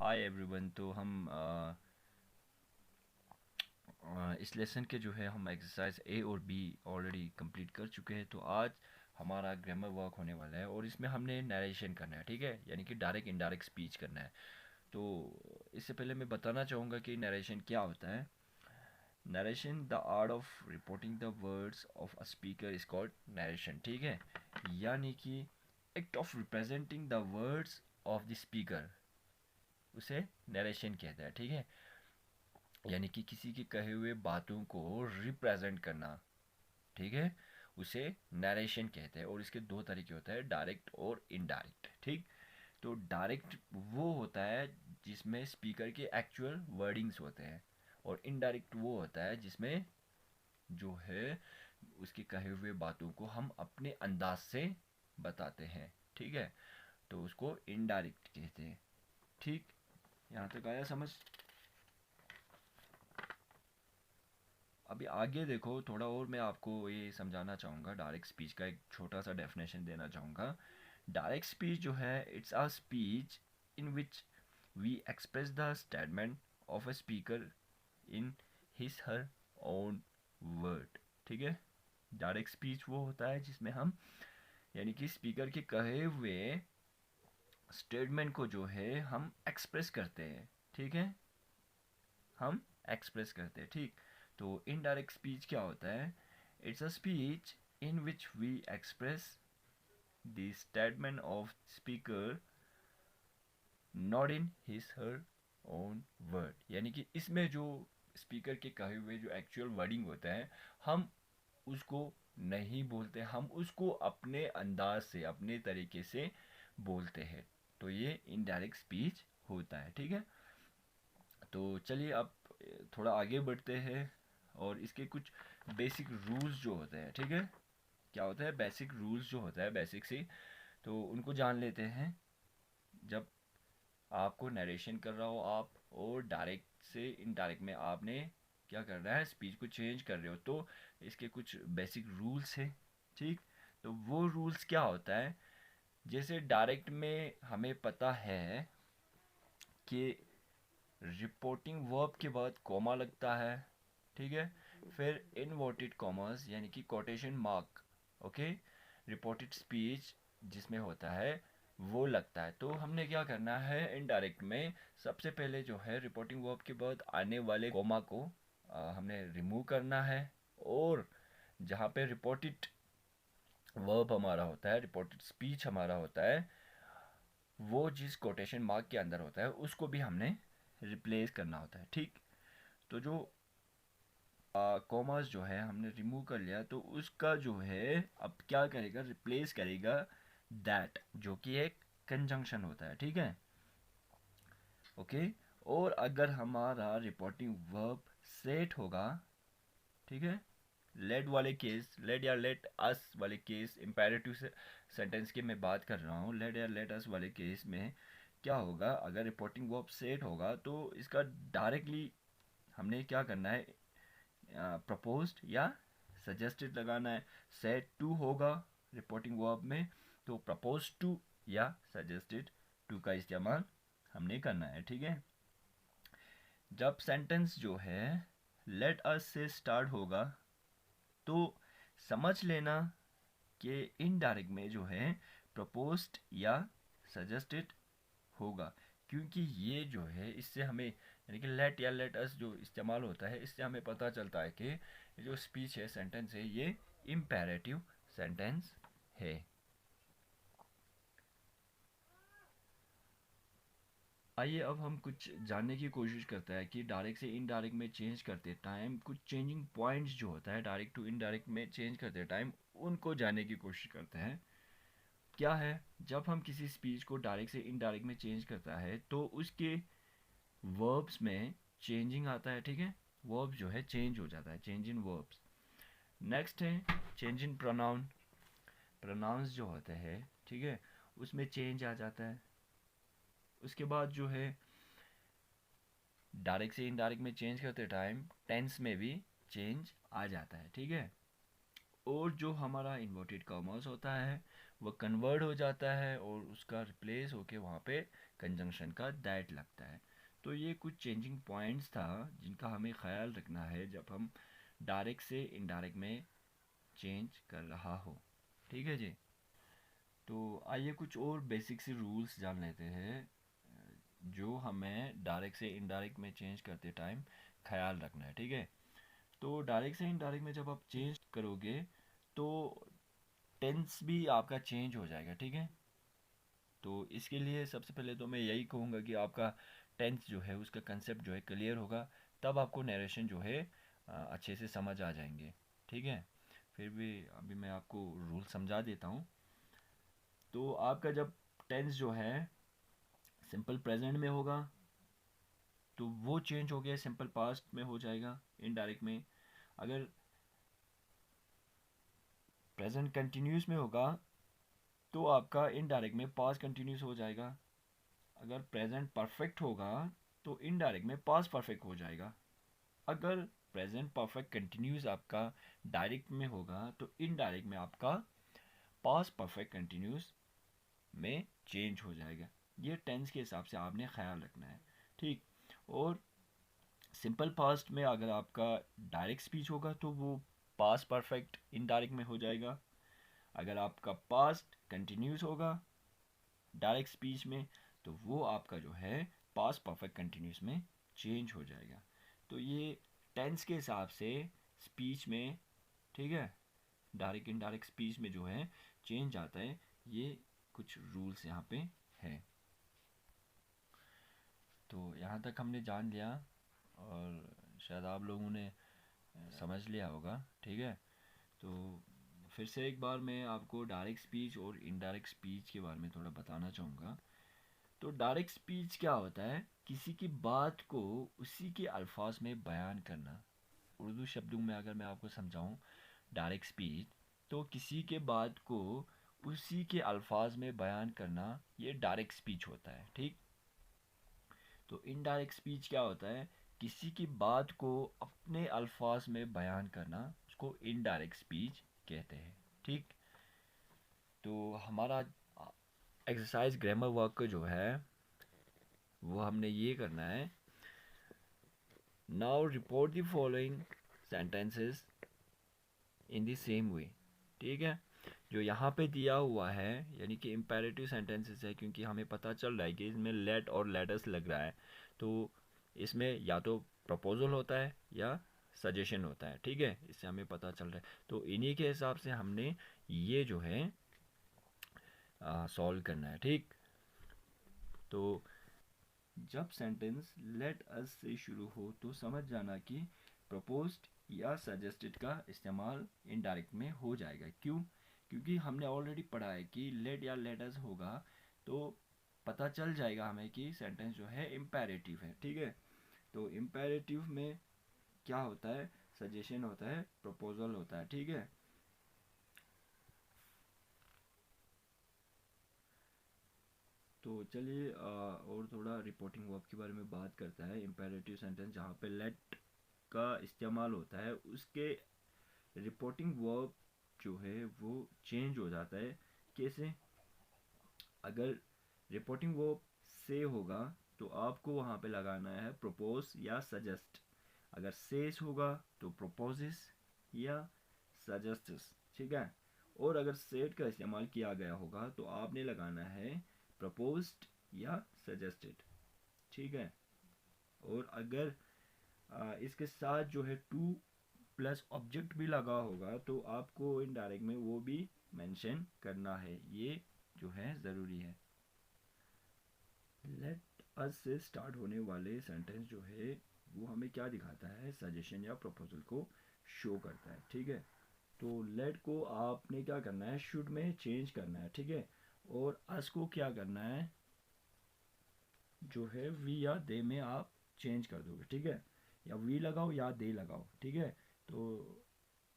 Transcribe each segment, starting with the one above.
Hi everyone. तो हम इस लेसन के जो है हम एक्सरसाइज ए और बी ऑलरेडी कंप्लीट कर चुके हैं। तो आज हमारा ग्रामर वर्क होने वाला है और इसमें हमने नरेशन करना है, ठीक है, यानी कि डायरेक्ट इनडायरेक्ट स्पीच करना है। तो इससे पहले मैं बताना चाहूँगा कि नरेशन क्या होता है। Narration, the art of reporting the words of a speaker is called narration, ठीक है, यानी कि act of representing the words of the speaker, उसे नरेशन कहते हैं, ठीक है। यानी कि किसी के कहे हुए बातों को रिप्रेजेंट करना, ठीक है, उसे नरेशन कहते हैं। और इसके दो तरीके होते हैं, डायरेक्ट और इनडायरेक्ट, ठीक। तो डायरेक्ट वो होता है जिसमें स्पीकर के एक्चुअल वर्डिंग्स होते हैं, और इनडायरेक्ट वो होता है जिसमें जो है उसके कहे हुए बातों को हम अपने अंदाज से बताते हैं, ठीक है। तो उसको इनडायरेक्ट कहते हैं, ठीक। यहाँ तक आया समझ? अभी आगे देखो, थोड़ा और मैं आपको ये समझाना चाहूँगा। डायरेक्ट स्पीच का एक छोटा सा डेफिनेशन देना चाहूँगा। डायरेक्ट स्पीच जो है, it's a speech in which we express the statement of a speaker in his her own word, ठीक है। डायरेक्ट स्पीच वो होता है जिसमें हम, यानी कि स्पीकर के कहे हुए स्टेटमेंट को जो है हम एक्सप्रेस करते हैं, ठीक है, हम एक्सप्रेस करते हैं, ठीक। तो इनडायरेक्ट स्पीच क्या होता है? It's a speech in which we express the statement of speaker not in his her own word, यानी कि इसमें जो स्पीकर के कहे हुए जो एक्चुअल वर्डिंग होता है, हम उसको नहीं बोलते, हम उसको अपने अंदाज से, अपने तरीके से बोलते हैं। तो ये इनडायरेक्ट स्पीच होता है, ठीक है। तो चलिए अब थोड़ा आगे बढ़ते हैं और इसके कुछ बेसिक रूल्स जो होते हैं, ठीक है, क्या होता है बेसिक रूल्स जो होता है, बेसिक सी, तो उनको जान लेते हैं। जब आपको नरेशन कर रहा हो आप, और डायरेक्ट से इनडायरेक्ट में आपने क्या कर रहा है, स्पीच को चेंज कर रहे हो, तो इसके कुछ बेसिक रूल्स हैं, ठीक। तो वो रूल्स क्या होता है, जैसे डायरेक्ट में हमें पता है कि रिपोर्टिंग वर्ब के बाद कॉमा लगता है, ठीक है। फिर इनवर्टेड कॉमर्स यानी कि quotation mark, okay, reported speech जिसमें होता है वो लगता है। तो हमने क्या करना है इनडायरेक्ट में, सबसे पहले जो है रिपोर्टिंग वर्ब के बाद आने वाले कॉमा को हमने रिमूव करना है। और जहाँ पे रिपोर्टेड वर्ब हमारा होता है, रिपोर्टेड स्पीच हमारा होता है, वो जिस कोटेशन मार्क के अंदर होता है उसको भी हमने रिप्लेस करना होता है, ठीक। तो जो कॉमर्स जो है हमने रिमूव कर लिया, तो उसका जो है अब क्या करेगा, रिप्लेस करेगा दैट, जो कि एक कंजंक्शन होता है, ठीक है, ओके। और अगर हमारा रिपोर्टिंग वर्ब सेट होगा, ठीक है, लेट वाले केस, लेट या लेट अस वाले केस, इम्पेरेटिव सेंटेंस की मैं बात कर रहा हूँ, लेट या लेट अस वाले केस में क्या होगा, अगर रिपोर्टिंग वर्ब सेट होगा तो इसका डायरेक्टली हमने क्या करना है, प्रपोज्ड या सजेस्टेड लगाना है। सेट टू होगा रिपोर्टिंग वर्ब में, तो प्रपोज टू या सजेस्टेड टू का इस्तेमाल हमने करना है, ठीक है। जब सेंटेंस जो है लेट अस से स्टार्ट होगा, तो समझ लेना कि इनडायरेक्ट में जो है प्रपोज्ड या सजेस्टेड होगा, क्योंकि ये जो है इससे हमें, यानी कि लेट या लेट अस जो इस्तेमाल होता है, इससे हमें पता चलता है कि जो स्पीच है, सेंटेंस है, ये इम्पेरेटिव सेंटेंस है। आइए अब हम कुछ जानने की कोशिश करते हैं कि डायरेक्ट से इनडायरेक्ट में चेंज करते टाइम कुछ चेंजिंग पॉइंट्स जो होता है डायरेक्ट टू इनडायरेक्ट में चेंज करते टाइम, उनको जानने की कोशिश करते हैं। क्या है, जब हम किसी स्पीच को डायरेक्ट से इनडायरेक्ट में चेंज करता है तो उसके वर्ब्स में चेंजिंग आता है, ठीक है, वर्ब जो है चेंज हो जाता है, चेंज इन वर्ब्स। नेक्स्ट है चेंज इन प्रोनाउन, प्रोनाउंस जो होते हैं, ठीक है, उसमें चेंज आ जाता है। उसके बाद जो है डायरेक्ट से इनडायरेक्ट में चेंज करते टाइम टेंस में भी चेंज आ जाता है, ठीक है। और जो हमारा इन्वर्टेड कॉमर्स होता है वो कन्वर्ट हो जाता है और उसका रिप्लेस होके वहाँ पे कंजंक्शन का दैट लगता है। तो ये कुछ चेंजिंग पॉइंट्स था जिनका हमें ख्याल रखना है जब हम डायरेक्ट से इनडायरेक्ट में चेंज कर रहा हो। ठीक है जी। तो आइए कुछ और बेसिक सी रूल्स जान लेते हैं जो हमें डायरेक्ट से इनडायरेक्ट में चेंज करते टाइम ख्याल रखना है। ठीक है। तो डायरेक्ट से इनडायरेक्ट में जब आप चेंज करोगे तो टेंस भी आपका चेंज हो जाएगा। ठीक है। तो इसके लिए सबसे पहले तो मैं यही कहूँगा कि आपका टेंस जो है उसका कंसेप्ट जो है क्लियर होगा, तब आपको नरेशन जो है अच्छे से समझ आ जाएंगे। ठीक है। फिर भी अभी मैं आपको रूल समझा देता हूँ। तो आपका जब टेंस जो है सिंपल प्रेजेंट में होगा तो वो चेंज हो गया सिंपल पास्ट में हो जाएगा इनडायरेक्ट में। अगर प्रेजेंट कंटिन्यूस में होगा तो आपका इनडायरेक्ट में पास्ट कंटिन्यूस हो जाएगा। अगर प्रेजेंट परफेक्ट होगा तो इनडायरेक्ट में पास्ट परफेक्ट हो जाएगा। अगर प्रेजेंट परफेक्ट कंटिन्यूस आपका डायरेक्ट में होगा तो इनडायरेक्ट में आपका पास्ट परफेक्ट कंटिन्यूस में चेंज हो जाएगा। ये टेंस के हिसाब से आपने ख्याल रखना है। ठीक। और सिंपल पास्ट में अगर आपका डायरेक्ट स्पीच होगा तो वो पास्ट परफेक्ट इनडायरेक्ट में हो जाएगा। अगर आपका पास्ट कंटिन्यूस होगा डायरेक्ट स्पीच में तो वो आपका जो है पास्ट परफेक्ट कंटिन्यूस में चेंज हो जाएगा। तो ये टेंस के हिसाब से स्पीच में, ठीक है, डायरेक्ट इनडायरेक्ट स्पीच में जो है चेंज आता है। ये कुछ रूल्स यहाँ पे है। तो यहाँ तक हमने जान लिया और शायद आप लोगों ने समझ लिया होगा। ठीक है। तो फिर से एक बार मैं आपको डायरेक्ट स्पीच और इनडायरेक्ट स्पीच के बारे में थोड़ा बताना चाहूँगा। तो डायरेक्ट स्पीच क्या होता है? किसी की बात को उसी के अल्फाज में बयान करना। उर्दू शब्दों में अगर मैं आपको समझाऊँ डायरेक्ट स्पीच, तो किसी के बात को उसी के अल्फाज में बयान करना, ये डायरेक्ट स्पीच होता है। ठीक। तो इनडायरेक्ट स्पीच क्या होता है? किसी की बात को अपने अल्फाज में बयान करना, उसको इनडायरेक्ट स्पीच कहते हैं। ठीक। तो हमारा एक्सरसाइज ग्रामर वर्क जो है वो हमने ये करना है। Now report the following sentences in the same way. ठीक है। जो यहाँ पे दिया हुआ है यानी कि इम्पेरेटिव सेंटेंसेस है, क्योंकि हमें पता चल रहा है कि इसमें लेट और लेटस लग रहा है, तो इसमें या तो प्रपोजल होता है या सजेशन होता है। ठीक है। इससे हमें पता चल रहा है। तो इन्हीं के हिसाब से हमने ये जो है सॉल्व करना है। ठीक। तो जब सेंटेंस लेट अस से शुरू हो तो समझ जाना कि प्रपोज्ड या सजेस्टेड का इस्तेमाल इनडायरेक्ट में हो जाएगा। क्यों? क्योंकि हमने ऑलरेडी पढ़ा है कि लेट या लेट अस होगा तो पता चल जाएगा हमें कि सेंटेंस जो है इम्पेरेटिव है। ठीक है। तो इम्पेरेटिव में क्या होता है? सजेशन होता है, प्रपोजल होता है। ठीक है। तो चलिए और थोड़ा रिपोर्टिंग वर्ब के बारे में बात करता है। इम्पेरेटिव सेंटेंस जहाँ पे लेट का इस्तेमाल होता है उसके रिपोर्टिंग वर्ब जो है वो चेंज हो जाता है। कैसे? अगर रिपोर्टिंग वर्ब से होगा तो आपको वहाँ पे लगाना है प्रपोज या सजेस्ट। अगर सेस होगा तो प्रपोजिस या सजेस्टिस। ठीक है। और अगर सेट का इस्तेमाल किया गया होगा तो आपने लगाना है प्रपोज्ड या सजेस्टेड। ठीक है। और अगर इसके साथ जो है टू प्लस ऑब्जेक्ट भी लगा होगा तो आपको इनडायरेक्ट में वो भी मेंशन करना है। ये जो है ज़रूरी है। लेट अस से स्टार्ट होने वाले सेंटेंस जो है वो हमें क्या दिखाता है? सजेशन या प्रपोजल को शो करता है। ठीक है। तो लेट को आपने क्या करना है? शुड में चेंज करना है। ठीक है। और अस को क्या करना है? जो है वी या दे में आप चेंज कर दोगे। ठीक है। या वी लगाओ या दे लगाओ। ठीक है। तो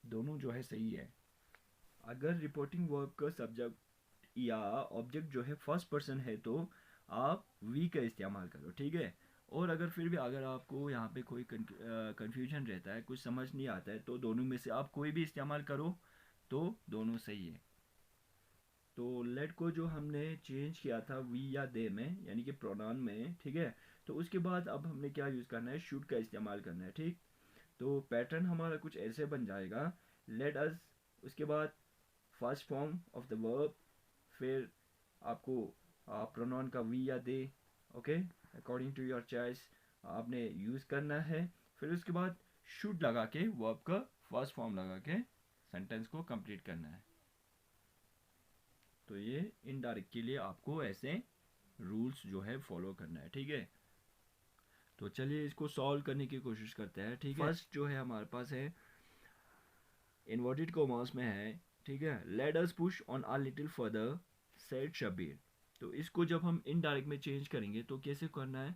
दोनों जो है सही है। अगर रिपोर्टिंग वर्ब का सब्जेक्ट या ऑब्जेक्ट जो है फर्स्ट पर्सन है तो आप वी का इस्तेमाल करो। ठीक है। और अगर फिर भी अगर आपको यहाँ पे कोई कन्फ्यूजन रहता है, कुछ समझ नहीं आता है, तो दोनों में से आप कोई भी इस्तेमाल करो तो दोनों सही है। तो लेट को जो हमने चेंज किया था वी या दे में, यानी कि प्रोनाउन में, ठीक है। तो उसके बाद अब हमने क्या यूज़ करना है, शुड का इस्तेमाल करना है, ठीक। तो पैटर्न हमारा कुछ ऐसे बन जाएगा, लेट अस, उसके बाद first form of the verb, फिर आपको प्रोनाउन का वी या they, okay, according to your choice आपने यूज़ करना है। फिर उसके बाद शुड लगा के वर्ब का फर्स्ट फॉर्म लगा के सेंटेंस को कंप्लीट करना है। तो ये इनडायरेक्ट के लिए आपको ऐसे रूल्स जो है फॉलो करना है, ठीक है। तो चलिए इसको सॉल्व करने की कोशिश करते हैं, ठीक है। फर्स्ट जो है हमारे पास है इन्वर्टेड कॉमर्स में है, ठीक है, let us push on a little further said Shabir. तो इसको जब हम इनडायरेक्ट में चेंज करेंगे तो कैसे करना है,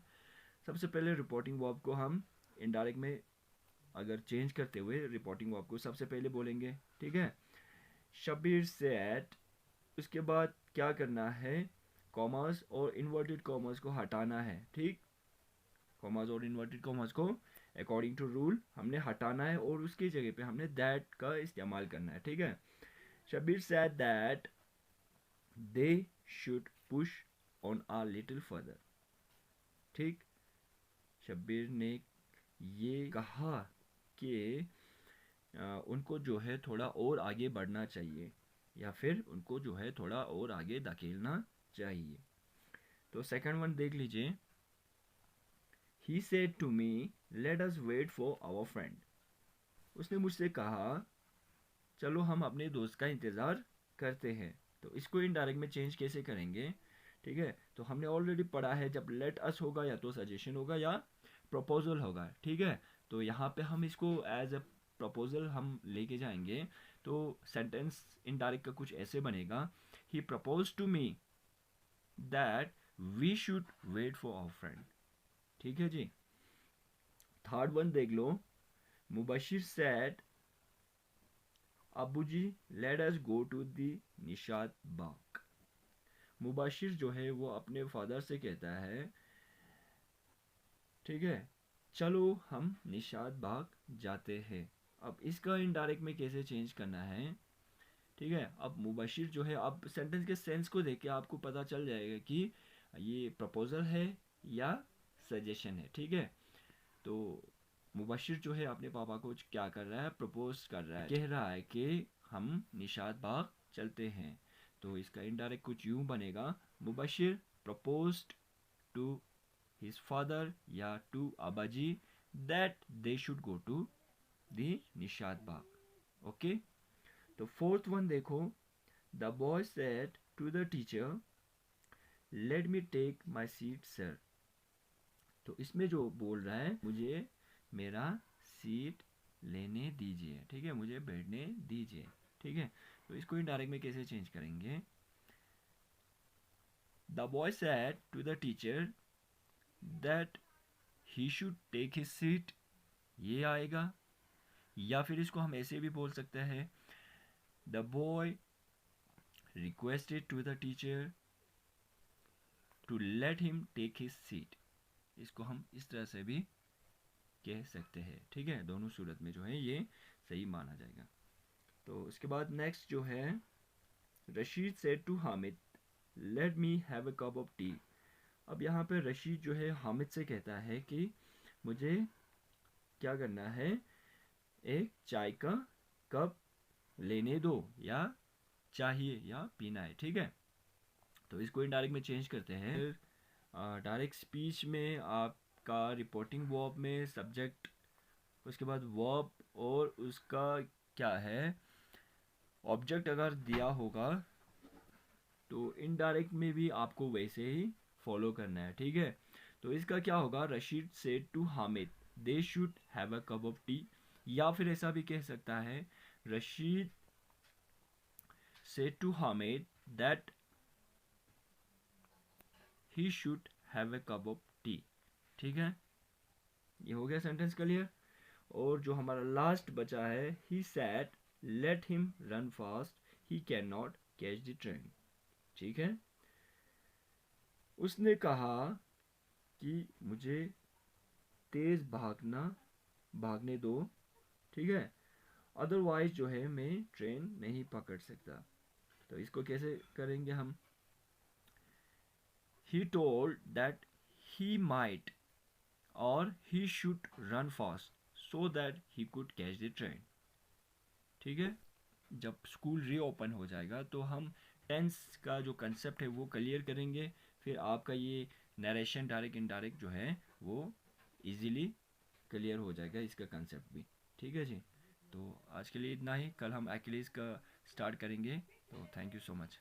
सबसे पहले रिपोर्टिंग वर्ब को हम इनडायरेक्ट में अगर चेंज करते हुए रिपोर्टिंग वर्ब को सबसे पहले बोलेंगे, ठीक है, शबीर सेड। उसके बाद क्या करना है, कॉमर्स और इन्वर्टेड कॉमर्स को हटाना है, ठीक। कॉमर्स और इन्वर्टेड कॉमर्स को अकॉर्डिंग टू रूल हमने हटाना है और उसकी जगह पे हमने दैट का इस्तेमाल करना है, ठीक है। Shabir said that they should push on a little further, ठीक। शबीर ने ये कहा कि उनको जो है थोड़ा और आगे बढ़ना चाहिए, या फिर उनको जो है थोड़ा और आगे धकेलना चाहिए। तो सेकंड वन देख लीजिए, he said to me let us wait for our friend. उसने मुझसे कहा चलो हम अपने दोस्त का इंतज़ार करते हैं। तो इसको इनडायरेक्ट में चेंज कैसे करेंगे, ठीक है। तो हमने ऑलरेडी पढ़ा है जब लेट अस होगा या तो सजेशन होगा या प्रपोजल होगा, ठीक है। तो यहाँ पे हम इसको एज अ प्रपोजल हम लेके जाएंगे। तो सेंटेंस इनडायरेक्ट का कुछ ऐसे बनेगा, he propose to me that we should wait for our friend, ठीक है जी। थर्ड वन देख लो, मुबशिर सेड अबू जी let us go to the Nishat Bagh. Mubashir जो है वो अपने फादर से कहता है, ठीक है, चलो हम निशात बाग जाते हैं। अब इसका इनडायरेक्ट में कैसे चेंज करना है, ठीक है। अब मुबशिर जो है, अब सेंटेंस के सेंस को देख के आपको पता चल जाएगा कि ये प्रपोजल है या सजेशन है, ठीक है। तो मुबशिर जो है अपने पापा को क्या कर रहा है, प्रपोज कर रहा है, कह रहा है कि हम निशात बाग चलते हैं। तो इसका इनडायरेक्ट कुछ यूं बनेगा, Mubashir proposed to his father या टू अबाजी that they should go to the Nishat Bagh, okay. तो फोर्थ वन देखो, the boy said to the teacher let me take my seat sir. तो इसमें जो बोल रहा है, मुझे मेरा सीट लेने दीजिए, ठीक है, मुझे बैठने दीजिए, ठीक है। तो इसको इनडायरेक्ट में कैसे चेंज करेंगे, the boy said to the teacher that he should take his seat, ये आएगा। या फिर इसको हम ऐसे भी बोल सकते हैं, the boy requested to the teacher to let him take his seat. इसको हम इस तरह से भी कह सकते हैं, ठीक है। दोनों सूरत में जो है ये सही माना जाएगा। तो उसके बाद नेक्स्ट जो है, Rashid said to Hamid let me have a cup of tea. अब यहाँ पे रशीद जो है हामिद से कहता है कि मुझे क्या करना है, एक चाय का कप लेने दो, या चाहिए या पीना है, ठीक है। तो इसको इनडायरेक्ट में चेंज करते हैं। डायरेक्ट स्पीच में आपका रिपोर्टिंग वर्ब में सब्जेक्ट, उसके बाद वर्ब और उसका क्या है ऑब्जेक्ट अगर दिया होगा, तो इनडायरेक्ट में भी आपको वैसे ही फॉलो करना है, ठीक है। तो इसका क्या होगा, Rashid said to Hamid they should have a cup of tea. या फिर ऐसा भी कह सकता है, Rashid said to Hamid that he should have a cup of tea, ठीक है। ये हो गया सेंटेंस क्लियर। और जो हमारा लास्ट बचा है, he said let him run fast he can not catch the train, ठीक है। उसने कहा कि मुझे तेज भागने दो, ठीक है, अदरवाइज जो है मैं ट्रेन नहीं पकड़ सकता। तो इसको कैसे करेंगे हम? He told that he might और he should run fast so that he could catch the train. ठीक है, जब स्कूल रीओपन हो जाएगा तो हम टेंस का जो कंसेप्ट है वो क्लियर करेंगे, फिर आपका ये नरेशन डायरेक्ट इनडायरेक्ट जो है वो इजीली क्लियर हो जाएगा, इसका कंसेप्ट भी। ठीक है जी, तो आज के लिए इतना ही, कल हम एक्चुअली इसका स्टार्ट करेंगे। तो थैंक यू सो मच।